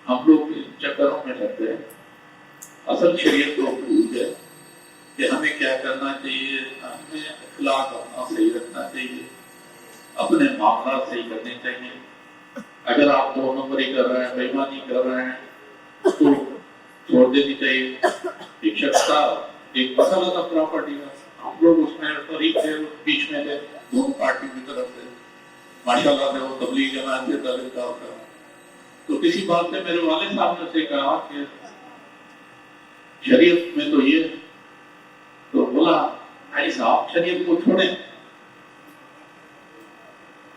ہم لوگ ان چکروں میں رہتے ہیں، اصل شریعت کو بھول گئے کہ ہمیں کیا کرنا چاہیے، ہمیں اخلاق اپنا صحیح رکھنا چاہیے، اپنے معاملات صحیح کرنے چاہیے۔ اگر آپ 2 نمبری کر رہے ہیں، بے ایمانی کر رہے ہیں تو چھوڑ دینی چاہیے۔ ایک شخص تھا، ایک مسئلہ تھا پراپرٹی کا، ہم لوگ اس میں فریق تھے، بیچ میں تھے، دونوں پارٹی کی طرف سے ماشاءاللہ سے وہ تبلیغ جماعت سے تعلق تھا۔ تو کسی بات سے میرے والد صاحب نے سے کہا کہ شریعت میں تو یہ، تو بولا بھائی صاحب شریعت کو چھوڑیں۔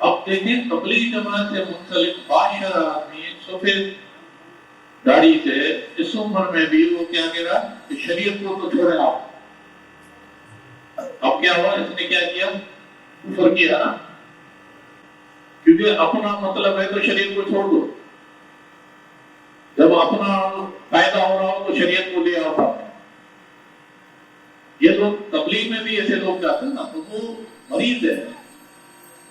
اب دیکھیں تبلیغ جماعت سے منسلک باشر آدمی سفید داڑھی سے اس عمر میں بھی وہ کیا کہہ رہا کہ شریعت کو تو چھوڑیں آپ۔ اب کیا ہوا، اس نے کیا کیا، کفر کیا نا، کیونکہ اپنا مطلب ہے تو شریعت کو چھوڑ دو، جب اپنا فائدہ ہو رہا ہو تو شریعت کو لے آؤ۔ یہ لوگ تبلیغ میں بھی ایسے لوگ جاتے ہیں نا، تو وہ مریض ہے،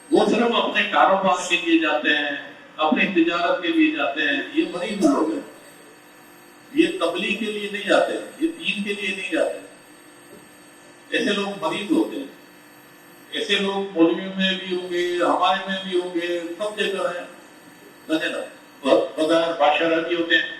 وہ صرف اپنے کاروبار کے لیے جاتے ہیں، اپنی تجارت کے لیے جاتے ہیں، یہ مریض لوگ ہیں، یہ تبلیغ کے لیے نہیں جاتے، یہ دین کے لیے نہیں جاتے، ایسے لوگ مریض ہوتے ہیں۔ ایسے لوگ مولویوں میں بھی ہوں گے، ہمارے میں بھی ہوں گے، سب جگہ ہیں، بغیر باشرہ بھی ہوتے ہیں۔